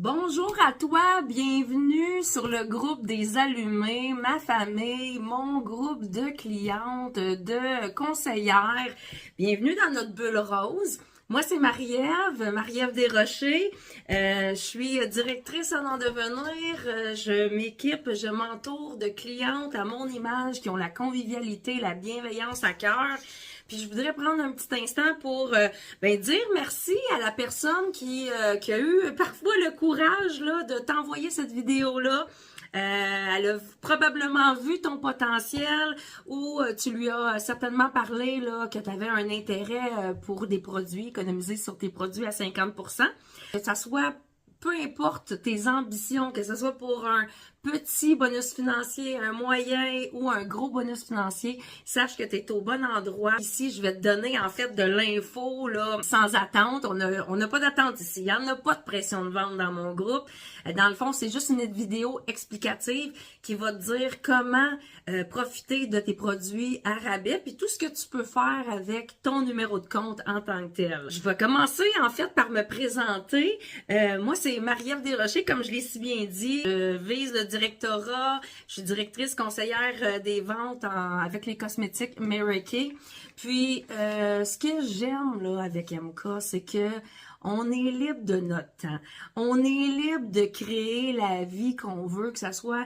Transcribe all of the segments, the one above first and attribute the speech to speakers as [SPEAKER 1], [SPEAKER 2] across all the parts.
[SPEAKER 1] Bonjour à toi, bienvenue sur le groupe des allumés, ma famille, mon groupe de clientes, de conseillères. Bienvenue dans notre bulle rose. Moi, c'est Marie-Ève Desrochers. Je suis directrice en devenir. Je m'équipe, je m'entoure de clientes à mon image qui ont la convivialité, la bienveillance à cœur. Puis je voudrais prendre un petit instant pour dire merci à la personne qui a eu parfois le courage là, de t'envoyer cette vidéo-là. Elle a probablement vu ton potentiel ou tu lui as certainement parlé là, que tu avais un intérêt pour des produits, économiser sur tes produits à 50%. Que ça soit peu importe tes ambitions, que ce soit pour un petit bonus financier, un moyen ou un gros bonus financier, sache que tu es au bon endroit. Ici, je vais te donner en fait de l'info là sans attente. On n'a pas d'attente ici. Il n'y en a pas de pression de vente dans mon groupe. Dans le fond, c'est juste une vidéo explicative qui va te dire comment profiter de tes produits à rabais puis tout ce que tu peux faire avec ton numéro de compte en tant que tel. Je vais commencer en fait par me présenter. Moi, c'est Marie-Ève Desrochers, comme je l'ai si bien dit. Je vise le directorat. Je suis directrice conseillère des ventes avec les cosmétiques Mary Kay. Puis, ce que j'aime là avec MK, c'est que on est libre de notre temps. On est libre de créer la vie qu'on veut, que ça soit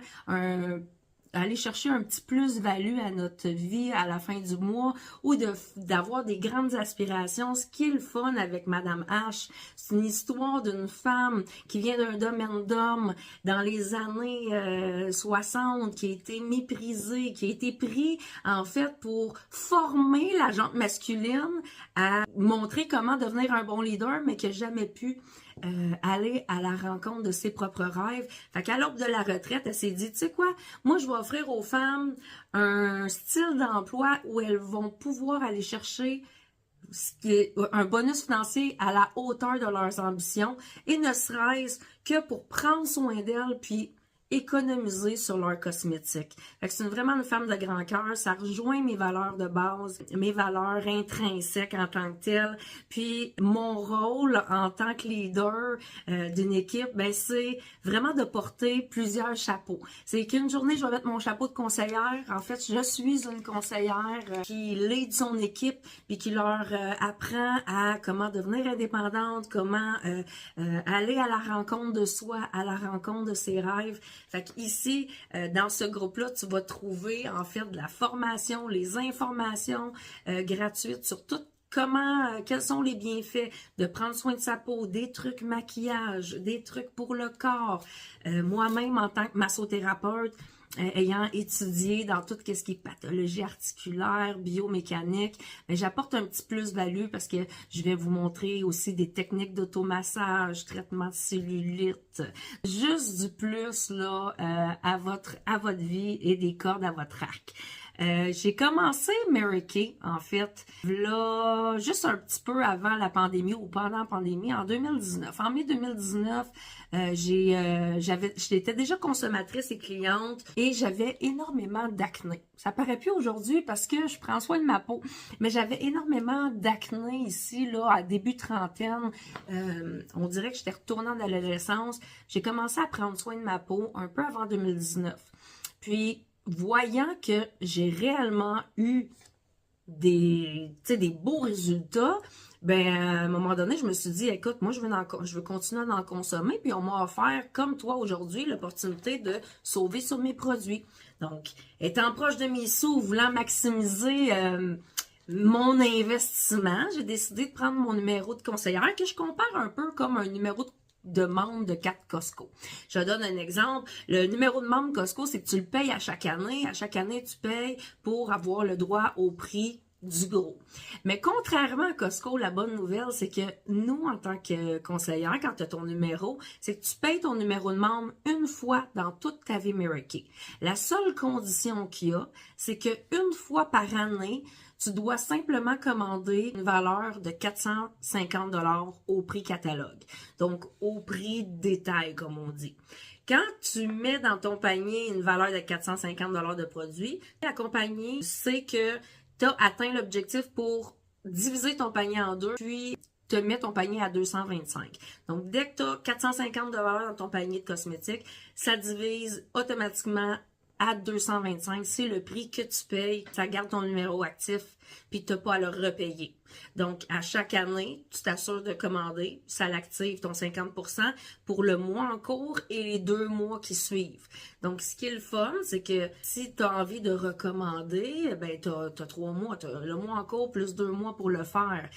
[SPEAKER 1] aller chercher un petit plus-value à notre vie à la fin du mois ou d'avoir des grandes aspirations. Ce qui est le fun avec Madame H, c'est une histoire d'une femme qui vient d'un domaine d'homme dans les années 60, qui a été méprisée, qui a été pris en fait pour former la gente masculine à montrer comment devenir un bon leader, mais qui n'a jamais pu aller à la rencontre de ses propres rêves. Fait qu'à l'aube de la retraite, elle s'est dit, tu sais quoi, moi je vais offrir aux femmes un style d'emploi où elles vont pouvoir aller chercher un bonus financier à la hauteur de leurs ambitions et ne serait-ce que pour prendre soin d'elles puis économiser sur leurs cosmétiques. Fait que c'est vraiment une femme de grand cœur. Ça rejoint mes valeurs de base, mes valeurs intrinsèques en tant que telles. Puis mon rôle en tant que leader d'une équipe, ben c'est vraiment de porter plusieurs chapeaux. C'est qu'une journée, je vais mettre mon chapeau de conseillère. En fait, je suis une conseillère qui lead son équipe puis qui leur apprend à comment devenir indépendante, comment aller à la rencontre de soi, à la rencontre de ses rêves. Fait qu'ici, dans ce groupe-là, tu vas trouver en fait de la formation, les informations gratuites sur tout quels sont les bienfaits de prendre soin de sa peau, des trucs maquillage, des trucs pour le corps. Moi-même, en tant que massothérapeute, ayant étudié dans tout ce qui est pathologie articulaire, biomécanique, j'apporte un petit plus-value parce que je vais vous montrer aussi des techniques d'automassage, traitement de cellulite, juste du plus là à votre vie et des cordes à votre arc. J'ai commencé Mary Kay, en fait, là, juste un petit peu avant la pandémie ou pendant la pandémie, en 2019. En mai 2019, j'étais déjà consommatrice et cliente et j'avais énormément d'acné. Ça paraît plus aujourd'hui parce que je prends soin de ma peau, mais j'avais énormément d'acné ici, là, à début trentaine. On dirait que j'étais retournée en adolescence. J'ai commencé à prendre soin de ma peau un peu avant 2019. Puis, voyant que j'ai réellement eu des beaux résultats, à un moment donné, je me suis dit, écoute, moi, je veux continuer d'en consommer, puis on m'a offert, comme toi aujourd'hui, l'opportunité de sauver sur mes produits. Donc, étant proche de mes sous, voulant maximiser mon investissement, j'ai décidé de prendre mon numéro de conseillère, que je compare un peu comme un numéro de membre de carte Costco. Je donne un exemple. Le numéro de membre Costco, c'est que tu le payes à chaque année. À chaque année, tu payes pour avoir le droit au prix du gros. Mais contrairement à Costco, la bonne nouvelle, c'est que nous, en tant que conseillère, quand tu as ton numéro, c'est que tu payes ton numéro de membre une fois dans toute ta vie Mary Kay. La seule condition qu'il y a, c'est qu'une fois par année, tu dois simplement commander une valeur de 450 $ au prix catalogue. Donc, au prix détail, comme on dit. Quand tu mets dans ton panier une valeur de 450 $ de produit, la compagnie sait que tu as atteint l'objectif pour diviser ton panier en deux, puis te met ton panier à 225. Donc, dès que tu as 450 de valeur dans ton panier de cosmétiques, ça divise automatiquement à 225. C'est le prix que tu payes. Ça garde ton numéro actif, puis tu n'as pas à le repayer. Donc, à chaque année, tu t'assures de commander. Ça l'active ton 50% pour le mois en cours et les 2 mois qui suivent. Donc, ce qui est le fun, c'est que si tu as envie de recommander, ben tu as 3 mois. Tu as le mois en cours plus 2 mois pour le faire.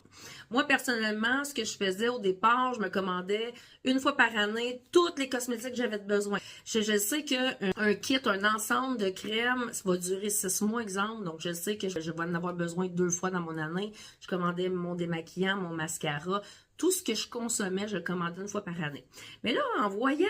[SPEAKER 1] Moi, personnellement, ce que je faisais au départ, je me commandais une fois par année toutes les cosmétiques que j'avais besoin. Je sais qu'un kit, un ensemble de crèmes, ça va durer 6 mois, exemple. Donc, je sais que je vais en avoir besoin 2 fois dans mon année. Je commandais mon démaquillant, mon mascara. Tout ce que je consommais, je le commandais une fois par année. Mais là, en voyant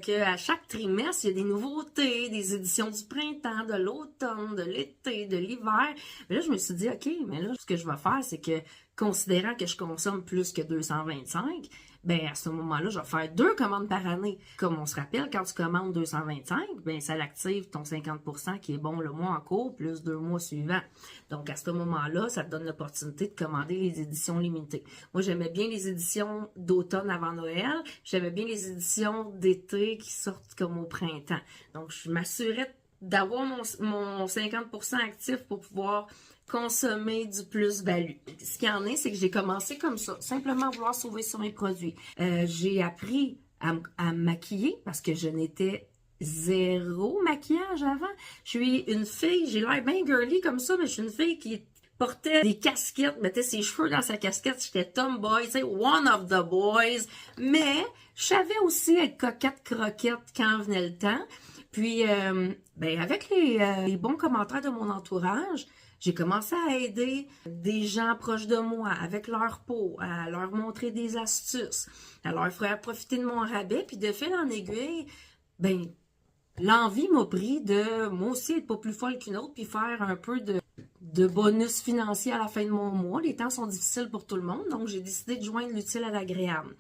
[SPEAKER 1] qu'à chaque trimestre, il y a des nouveautés, des éditions du printemps, de l'automne, de l'été, de l'hiver, mais là, je me suis dit, OK, mais là, ce que je vais faire, c'est que, considérant que je consomme plus que 225, ben à ce moment-là, je vais faire 2 commandes par année. Comme on se rappelle, quand tu commandes 225, ben ça l'active ton 50% qui est bon le mois en cours, plus 2 mois suivants. Donc, à ce moment-là, ça te donne l'opportunité de commander les éditions limitées. Moi, j'aimais bien les éditions d'automne avant Noël. J'aimais bien les éditions d'été qui sortent comme au printemps. Donc, je m'assurais d'avoir mon 50% actif pour pouvoir consommer du plus-value. Ce qu'il y en est, c'est que j'ai commencé comme ça, simplement vouloir sauver sur mes produits. J'ai appris à me maquiller parce que je n'étais zéro maquillage avant. Je suis une fille, j'ai l'air bien girly comme ça, mais je suis une fille qui portait des casquettes, mettait ses cheveux dans sa casquette, j'étais tomboy, tu sais, one of the boys, mais je savais aussi être coquette croquette quand venait le temps. Puis, ben avec les bons commentaires de mon entourage, j'ai commencé à aider des gens proches de moi avec leur peau, à leur montrer des astuces, à leur faire profiter de mon rabais, puis de fil en aiguille, ben l'envie m'a pris de, moi aussi, être pas plus folle qu'une autre, puis faire un peu de bonus financier à la fin de mon mois. Les temps sont difficiles pour tout le monde, donc j'ai décidé de joindre l'utile à l'agréable.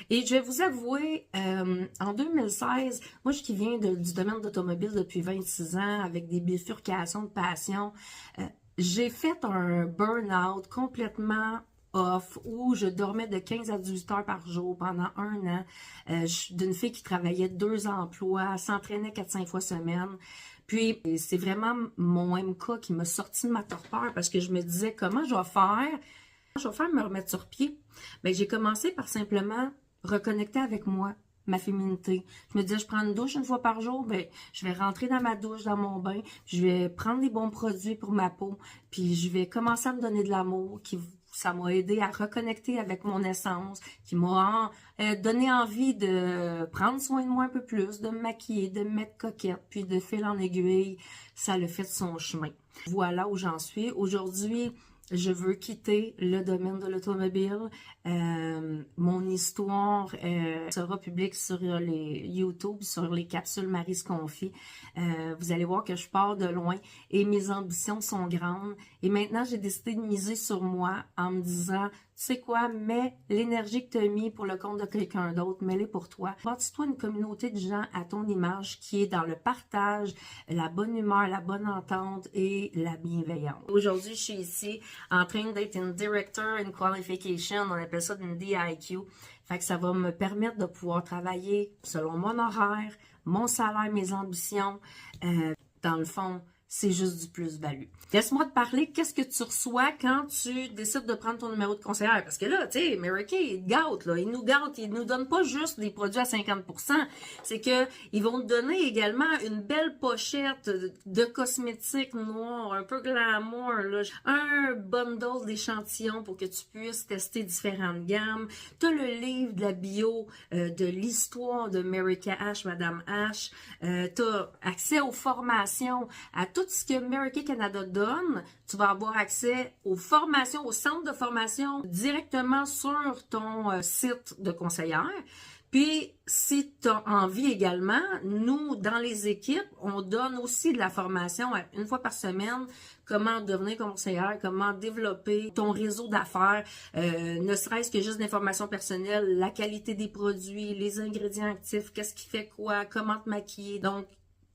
[SPEAKER 1] Et je vais vous avouer, en 2016, moi qui viens du domaine d'automobile depuis 26 ans, avec des bifurcations de passion, j'ai fait un burn-out complètement off où je dormais de 15 à 18 heures par jour pendant 1 an. D'une fille qui travaillait 2 emplois, s'entraînait 4-5 fois semaine. Puis, c'est vraiment mon MK qui m'a sorti de ma torpeur parce que je me disais comment je vais faire me remettre sur pied. Bien, j'ai commencé par simplement reconnecter avec moi, ma féminité. Je me disais, je prends une douche 1 fois par jour, ben, je vais rentrer dans ma douche, dans mon bain, je vais prendre des bons produits pour ma peau, puis je vais commencer à me donner de l'amour, ça m'a aidé à reconnecter avec mon essence, qui m'a donné envie de prendre soin de moi un peu plus, de me maquiller, de me mettre coquette, puis de fil en aiguille, ça l'a fait de son chemin. Voilà où j'en suis. Aujourd'hui, je veux quitter le domaine de l'automobile. Mon histoire sera publique sur les YouTube, sur les capsules Marie se confie. Vous allez voir que je pars de loin et mes ambitions sont grandes. Et maintenant, j'ai décidé de miser sur moi en me disant, tu sais quoi, mets l'énergie que tu as mis pour le compte de quelqu'un d'autre, mets-les pour toi. Bâtis-toi une communauté de gens à ton image qui est dans le partage, la bonne humeur, la bonne entente et la bienveillance. Aujourd'hui, je suis ici en train d'être une Director in Qualification, on appelle ça une DIQ. Fait que ça va me permettre de pouvoir travailler selon mon horaire, mon salaire, mes ambitions. Dans le fond, c'est juste du plus-value. Laisse-moi te parler, qu'est-ce que tu reçois quand tu décides de prendre ton numéro de conseillère? Parce que là, tu sais, Mary Kay, il te gâte, là. Il nous gâte, il nous donne pas juste des produits à 50%. C'est que ils vont te donner également une belle pochette de cosmétiques noirs, un peu glamour, là. Un bundle d'échantillons pour que tu puisses tester différentes gammes. Tu as le livre de la bio, de l'histoire de Mary Kay Ash, Madame Ash. Tu as accès aux formations, à tout ce que Mary Kay Canada donne. Tu vas avoir accès aux formations, au centre de formation directement sur ton site de conseillère. Puis, si tu as envie également, nous, dans les équipes, on donne aussi de la formation 1 fois par semaine, comment devenir conseillère, comment développer ton réseau d'affaires, ne serait-ce que juste d'informations personnelles, la qualité des produits, les ingrédients actifs, qu'est-ce qui fait quoi, comment te maquiller. Donc,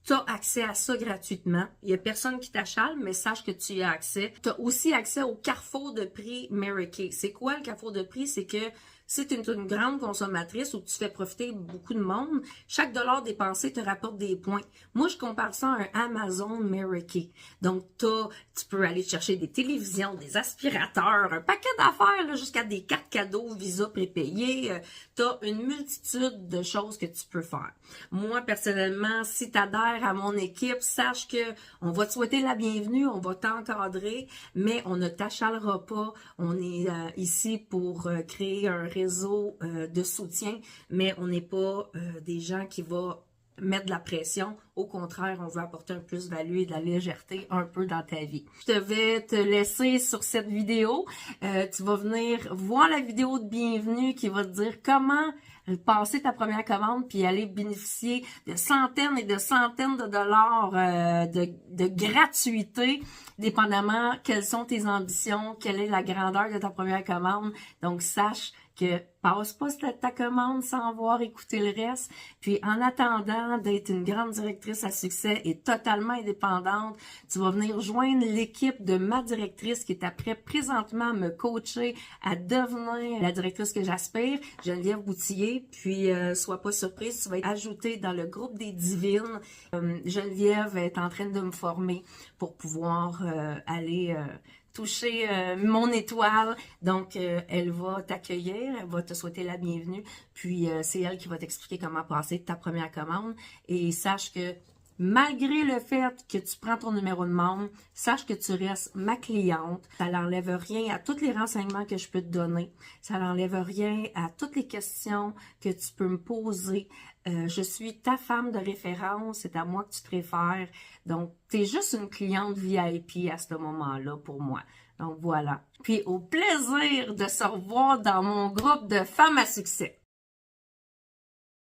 [SPEAKER 1] Tu as accès à ça gratuitement. Il n'y a personne qui t'achale, mais sache que tu y as accès. Tu as aussi accès au carrefour de prix Mary Kay. C'est quoi le carrefour de prix? C'est que si tu es une grande consommatrice ou que tu fais profiter beaucoup de monde, chaque dollar dépensé te rapporte des points. Moi, je compare ça à un Amazon Mary Kay. Donc, tu peux aller chercher des télévisions, des aspirateurs, un paquet d'affaires, jusqu'à des cartes cadeaux, Visa prépayés. Tu as une multitude de choses que tu peux faire. Moi, personnellement, si tu adhères à mon équipe, sache que on va te souhaiter la bienvenue, on va t'encadrer, mais on ne t'achalera pas. On est ici pour créer un réseau de soutien, mais on n'est pas des gens qui vont mettre de la pression. Au contraire, on veut apporter un plus-value et de la légèreté un peu dans ta vie. Je vais te laisser sur cette vidéo. Tu vas venir voir la vidéo de bienvenue qui va te dire comment passer ta première commande puis aller bénéficier de centaines et de centaines de dollars de gratuité, dépendamment quelles sont tes ambitions, quelle est la grandeur de ta première commande. Donc, sache que passe pas ta commande sans voir écouter le reste. Puis, en attendant d'être une grande directrice à succès et totalement indépendante, tu vas venir joindre l'équipe de ma directrice qui est après présentement à me coacher à devenir la directrice que j'aspire, Geneviève Boutillier. Puis, sois pas surprise, tu vas être ajoutée dans le groupe des divines. Geneviève est en train de me former pour pouvoir aller toucher mon étoile. Donc, elle va t'accueillir, elle va te souhaiter la bienvenue. Puis, c'est elle qui va t'expliquer comment passer ta première commande. Et sache que malgré le fait que tu prends ton numéro de membre, sache que tu restes ma cliente. Ça n'enlève rien à tous les renseignements que je peux te donner. Ça n'enlève rien à toutes les questions que tu peux me poser. Je suis ta femme de référence, c'est à moi que tu te réfères. Donc, tu es juste une cliente VIP à ce moment-là pour moi. Donc, voilà. Puis, au plaisir de se revoir dans mon groupe de femmes à succès.